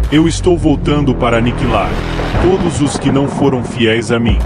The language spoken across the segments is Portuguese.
Eu estou voltando para aniquilar todos os que não foram fiéis a mim.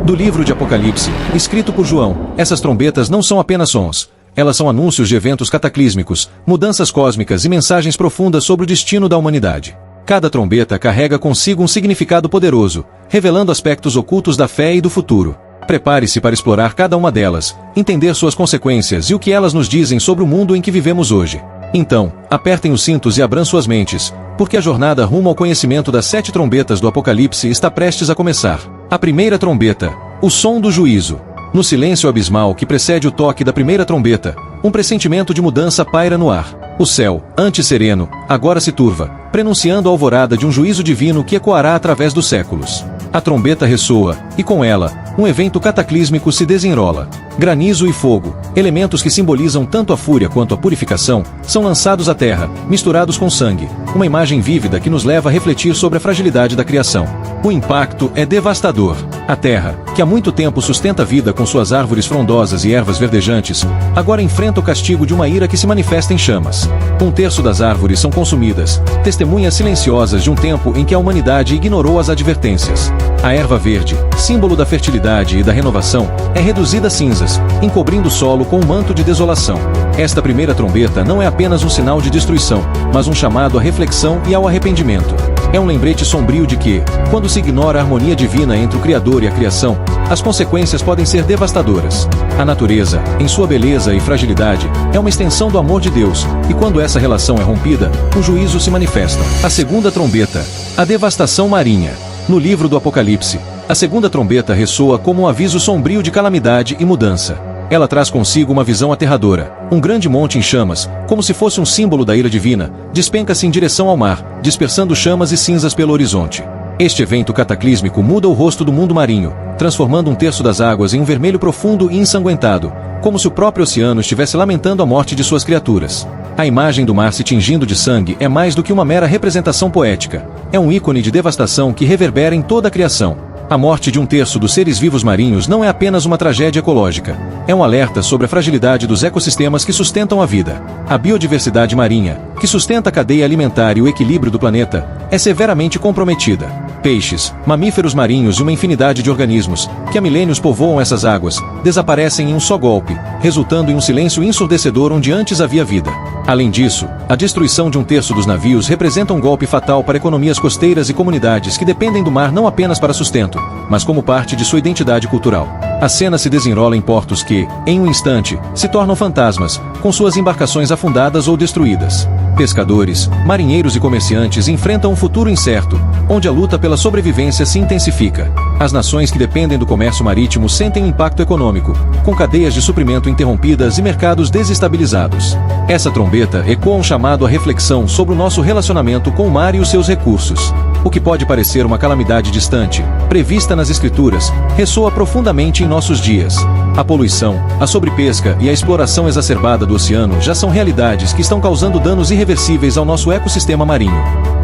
Do livro de Apocalipse, escrito por João, essas trombetas não são apenas sons. Elas são anúncios de eventos cataclísmicos, mudanças cósmicas e mensagens profundas sobre o destino da humanidade. Cada trombeta carrega consigo um significado poderoso, revelando aspectos ocultos da fé e do futuro. Prepare-se para explorar cada uma delas, entender suas consequências e o que elas nos dizem sobre o mundo em que vivemos hoje. Então, apertem os cintos e abram suas mentes, porque a jornada rumo ao conhecimento das 7 trombetas do Apocalipse está prestes a começar. A primeira trombeta, o som do juízo. No silêncio abismal que precede o toque da primeira trombeta, um pressentimento de mudança paira no ar. O céu, antes sereno, agora se turva, prenunciando a alvorada de um juízo divino que ecoará através dos séculos. A trombeta ressoa, e com ela, um evento cataclísmico se desenrola. Granizo e fogo, elementos que simbolizam tanto a fúria quanto a purificação, são lançados à terra, misturados com sangue, uma imagem vívida que nos leva a refletir sobre a fragilidade da criação. O impacto é devastador. A terra, que há muito tempo sustenta a vida com suas árvores frondosas e ervas verdejantes, agora enfrenta o castigo de uma ira que se manifesta em chamas. 1/3 das árvores são consumidas, testemunhas silenciosas de um tempo em que a humanidade ignorou as advertências. A erva verde, símbolo da fertilidade e da renovação, é reduzida a cinzas, encobrindo o solo com um manto de desolação. Esta primeira trombeta não é apenas um sinal de destruição, mas um chamado à reflexão e ao arrependimento. É um lembrete sombrio de que, quando se ignora a harmonia divina entre o Criador e a criação, as consequências podem ser devastadoras. A natureza, em sua beleza e fragilidade, é uma extensão do amor de Deus, e quando essa relação é rompida, o juízo se manifesta. A segunda trombeta, a devastação marinha. No livro do Apocalipse, a segunda trombeta ressoa como um aviso sombrio de calamidade e mudança. Ela traz consigo uma visão aterradora. Um grande monte em chamas, como se fosse um símbolo da ira divina, despenca-se em direção ao mar, dispersando chamas e cinzas pelo horizonte. Este evento cataclísmico muda o rosto do mundo marinho, transformando 1/3 das águas em um vermelho profundo e ensanguentado, como se o próprio oceano estivesse lamentando a morte de suas criaturas. A imagem do mar se tingindo de sangue é mais do que uma mera representação poética. É um ícone de devastação que reverbera em toda a criação. A morte de 1/3 dos seres vivos marinhos não é apenas uma tragédia ecológica. É um alerta sobre a fragilidade dos ecossistemas que sustentam a vida. A biodiversidade marinha, que sustenta a cadeia alimentar e o equilíbrio do planeta, é severamente comprometida. Peixes, mamíferos marinhos e uma infinidade de organismos, que há milênios povoam essas águas, desaparecem em um só golpe, resultando em um silêncio ensurdecedor onde antes havia vida. Além disso, a destruição de 1/3 dos navios representa um golpe fatal para economias costeiras e comunidades que dependem do mar não apenas para sustento, mas como parte de sua identidade cultural. A cena se desenrola em portos que, em um instante, se tornam fantasmas, com suas embarcações afundadas ou destruídas. Pescadores, marinheiros e comerciantes enfrentam um futuro incerto, onde a luta pela sobrevivência se intensifica. As nações que dependem do comércio marítimo sentem um impacto econômico, com cadeias de suprimento interrompidas e mercados desestabilizados. Essa trombeta ecoa um chamado à reflexão sobre o nosso relacionamento com o mar e os seus recursos. O que pode parecer uma calamidade distante, prevista nas Escrituras, ressoa profundamente em nossos dias. A poluição, a sobrepesca e a exploração exacerbada do oceano já são realidades que estão causando danos irreversíveis ao nosso ecossistema marinho.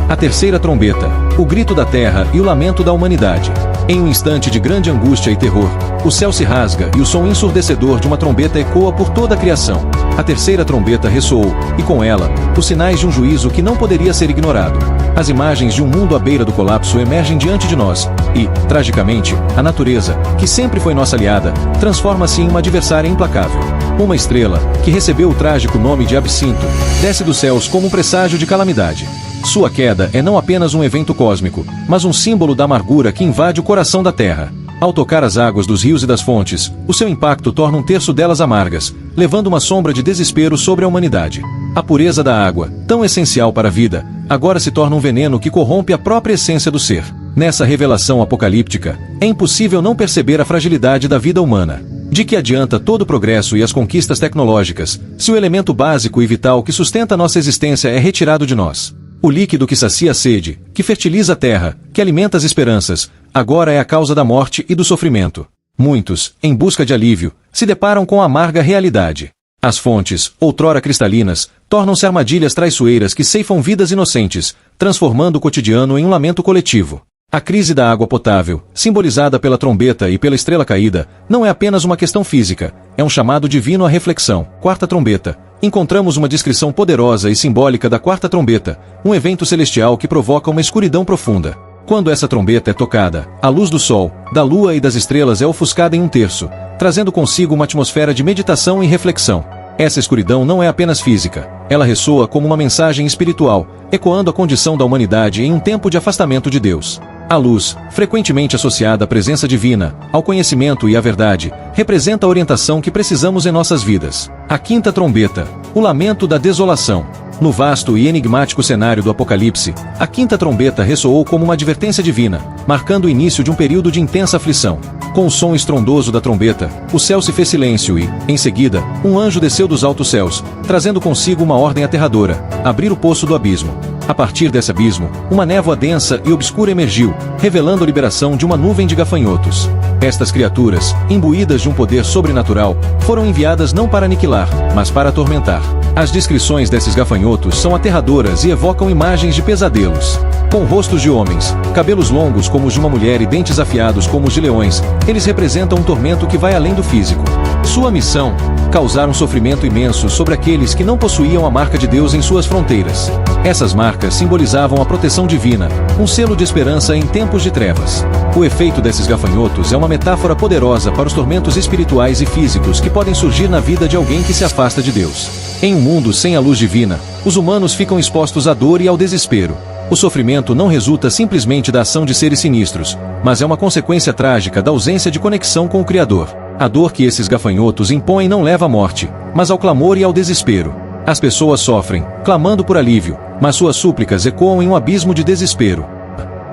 A terceira trombeta, o grito da terra e o lamento da humanidade. Em um instante de grande angústia e terror, o céu se rasga e o som ensurdecedor de uma trombeta ecoa por toda a criação. A terceira trombeta ressoou, e com ela, os sinais de um juízo que não poderia ser ignorado. As imagens de um mundo à beira do colapso emergem diante de nós, e, tragicamente, a natureza, que sempre foi nossa aliada, transforma-se em uma adversária implacável. Uma estrela, que recebeu o trágico nome de Absinto, desce dos céus como um presságio de calamidade. Sua queda é não apenas um evento cósmico, mas um símbolo da amargura que invade o coração da Terra. Ao tocar as águas dos rios e das fontes, o seu impacto torna 1/3 delas amargas, levando uma sombra de desespero sobre a humanidade. A pureza da água, tão essencial para a vida, agora se torna um veneno que corrompe a própria essência do ser. Nessa revelação apocalíptica, é impossível não perceber a fragilidade da vida humana. De que adianta todo o progresso e as conquistas tecnológicas, se o elemento básico e vital que sustenta nossa existência é retirado de nós? O líquido que sacia a sede, que fertiliza a terra, que alimenta as esperanças, agora é a causa da morte e do sofrimento. Muitos, em busca de alívio, se deparam com a amarga realidade. As fontes, outrora cristalinas, tornam-se armadilhas traiçoeiras que ceifam vidas inocentes, transformando o cotidiano em um lamento coletivo. A crise da água potável, simbolizada pela trombeta e pela estrela caída, não é apenas uma questão física, é um chamado divino à reflexão. Quarta trombeta, encontramos uma descrição poderosa e simbólica da quarta trombeta, um evento celestial que provoca uma escuridão profunda. Quando essa trombeta é tocada, a luz do sol, da lua e das estrelas é ofuscada em um terço, trazendo consigo uma atmosfera de meditação e reflexão. Essa escuridão não é apenas física, ela ressoa como uma mensagem espiritual, ecoando a condição da humanidade em um tempo de afastamento de Deus. A luz, frequentemente associada à presença divina, ao conhecimento e à verdade, representa a orientação que precisamos em nossas vidas. A quinta trombeta, o lamento da desolação. No vasto e enigmático cenário do Apocalipse, a quinta trombeta ressoou como uma advertência divina, marcando o início de um período de intensa aflição. Com o som estrondoso da trombeta, o céu se fez silêncio e, em seguida, um anjo desceu dos altos céus, trazendo consigo uma ordem aterradora: abrir o poço do abismo. A partir desse abismo, uma névoa densa e obscura emergiu, revelando a liberação de uma nuvem de gafanhotos. Estas criaturas, imbuídas de um poder sobrenatural, foram enviadas não para aniquilar, mas para atormentar. As descrições desses gafanhotos são aterradoras e evocam imagens de pesadelos. Com rostos de homens, cabelos longos como os de uma mulher e dentes afiados como os de leões, eles representam um tormento que vai além do físico. Sua missão: causar um sofrimento imenso sobre aqueles que não possuíam a marca de Deus em suas fronteiras. Essas marcas simbolizavam a proteção divina, um selo de esperança em tempos de trevas. O efeito desses gafanhotos é uma metáfora poderosa para os tormentos espirituais e físicos que podem surgir na vida de alguém que se afasta de Deus. Em um mundo sem a luz divina, os humanos ficam expostos à dor e ao desespero. O sofrimento não resulta simplesmente da ação de seres sinistros, mas é uma consequência trágica da ausência de conexão com o Criador. A dor que esses gafanhotos impõem não leva à morte, mas ao clamor e ao desespero. As pessoas sofrem, clamando por alívio, mas suas súplicas ecoam em um abismo de desespero.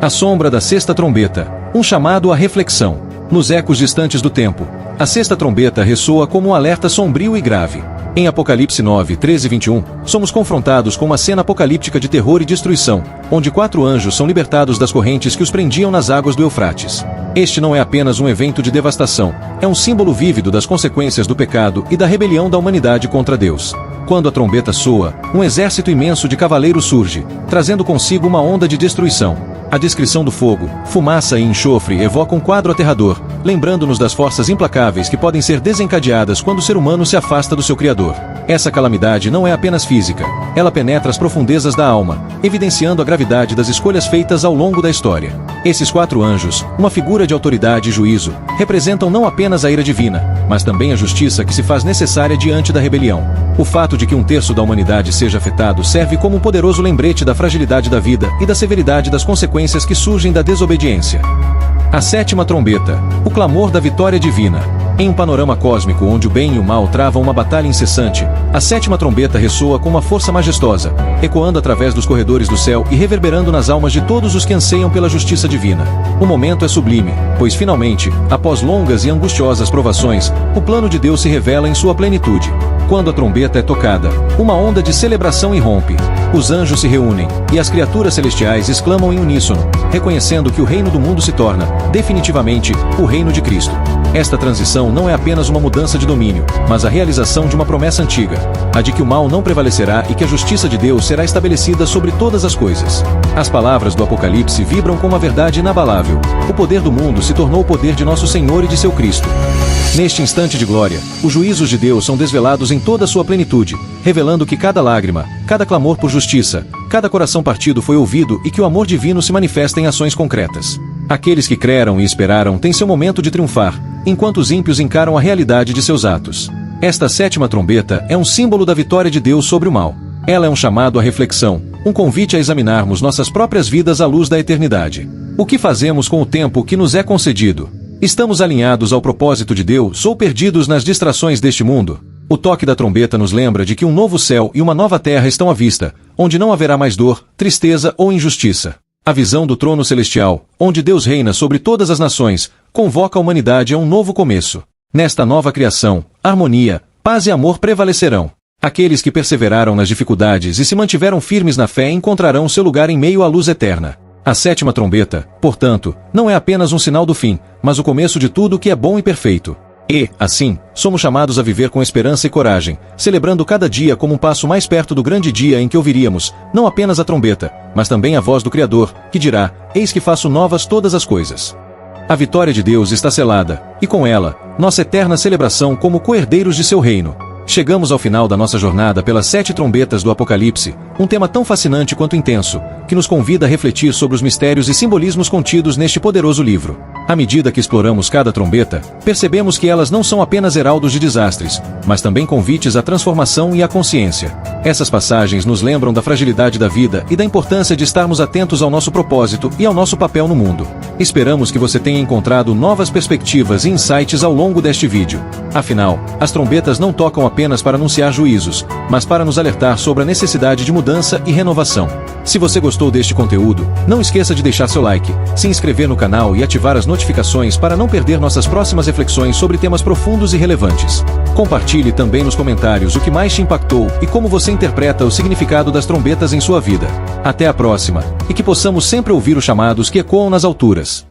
A sombra da sexta trombeta, um chamado à reflexão. Nos ecos distantes do tempo, a sexta trombeta ressoa como um alerta sombrio e grave. Em Apocalipse 9, 13 e 21, somos confrontados com uma cena apocalíptica de terror e destruição, onde 4 anjos são libertados das correntes que os prendiam nas águas do Eufrates. Este não é apenas um evento de devastação, é um símbolo vívido das consequências do pecado e da rebelião da humanidade contra Deus. Quando a trombeta soa, um exército imenso de cavaleiros surge, trazendo consigo uma onda de destruição. A descrição do fogo, fumaça e enxofre evoca um quadro aterrador, lembrando-nos das forças implacáveis que podem ser desencadeadas quando o ser humano se afasta do seu Criador. Essa calamidade não é apenas física, ela penetra as profundezas da alma, evidenciando a gravidade das escolhas feitas ao longo da história. Esses 4 anjos, uma figura de autoridade e juízo, representam não apenas a ira divina, mas também a justiça que se faz necessária diante da rebelião. O fato de que um terço da humanidade seja afetado serve como um poderoso lembrete da fragilidade da vida e da severidade das consequências que surgem da desobediência. A sétima trombeta, o clamor da vitória divina. Em um panorama cósmico onde o bem e o mal travam uma batalha incessante, a sétima trombeta ressoa com uma força majestosa, ecoando através dos corredores do céu e reverberando nas almas de todos os que anseiam pela justiça divina. O momento é sublime, pois finalmente, após longas e angustiosas provações, o plano de Deus se revela em sua plenitude. Quando a trombeta é tocada, uma onda de celebração irrompe. Os anjos se reúnem, e as criaturas celestiais exclamam em uníssono, reconhecendo que o reino do mundo se torna, definitivamente, o reino de Cristo. Esta transição não é apenas uma mudança de domínio, mas a realização de uma promessa antiga, a de que o mal não prevalecerá e que a justiça de Deus será estabelecida sobre todas as coisas. As palavras do Apocalipse vibram com uma verdade inabalável: o poder do mundo se tornou o poder de nosso Senhor e de seu Cristo. Neste instante de glória, os juízos de Deus são desvelados em toda a sua plenitude, revelando que cada lágrima, cada clamor por justiça, cada coração partido foi ouvido e que o amor divino se manifesta em ações concretas. Aqueles que creram e esperaram têm seu momento de triunfar, enquanto os ímpios encaram a realidade de seus atos. Esta sétima trombeta é um símbolo da vitória de Deus sobre o mal. Ela é um chamado à reflexão, um convite a examinarmos nossas próprias vidas à luz da eternidade. O que fazemos com o tempo que nos é concedido? Estamos alinhados ao propósito de Deus ou perdidos nas distrações deste mundo? O toque da trombeta nos lembra de que um novo céu e uma nova terra estão à vista, onde não haverá mais dor, tristeza ou injustiça. A visão do trono celestial, onde Deus reina sobre todas as nações, convoca a humanidade a um novo começo. Nesta nova criação, harmonia, paz e amor prevalecerão. Aqueles que perseveraram nas dificuldades e se mantiveram firmes na fé encontrarão seu lugar em meio à luz eterna. A sétima trombeta, portanto, não é apenas um sinal do fim, mas o começo de tudo o que é bom e perfeito. E, assim, somos chamados a viver com esperança e coragem, celebrando cada dia como um passo mais perto do grande dia em que ouviríamos, não apenas a trombeta, mas também a voz do Criador, que dirá: eis que faço novas todas as coisas. A vitória de Deus está selada, e com ela, nossa eterna celebração como co-herdeiros de seu reino. Chegamos ao final da nossa jornada pelas 7 trombetas do Apocalipse, um tema tão fascinante quanto intenso, que nos convida a refletir sobre os mistérios e simbolismos contidos neste poderoso livro. À medida que exploramos cada trombeta, percebemos que elas não são apenas heraldos de desastres, mas também convites à transformação e à consciência. Essas passagens nos lembram da fragilidade da vida e da importância de estarmos atentos ao nosso propósito e ao nosso papel no mundo. Esperamos que você tenha encontrado novas perspectivas e insights ao longo deste vídeo. Afinal, as trombetas não tocam apenas para anunciar juízos, mas para nos alertar sobre a necessidade de mudança e renovação. Se você gostou deste conteúdo, não esqueça de deixar seu like, se inscrever no canal e ativar as notificações para não perder nossas próximas reflexões sobre temas profundos e relevantes. Compartilhe também nos comentários o que mais te impactou e como você interpreta o significado das trombetas em sua vida. Até a próxima, e que possamos sempre ouvir os chamados que ecoam nas alturas.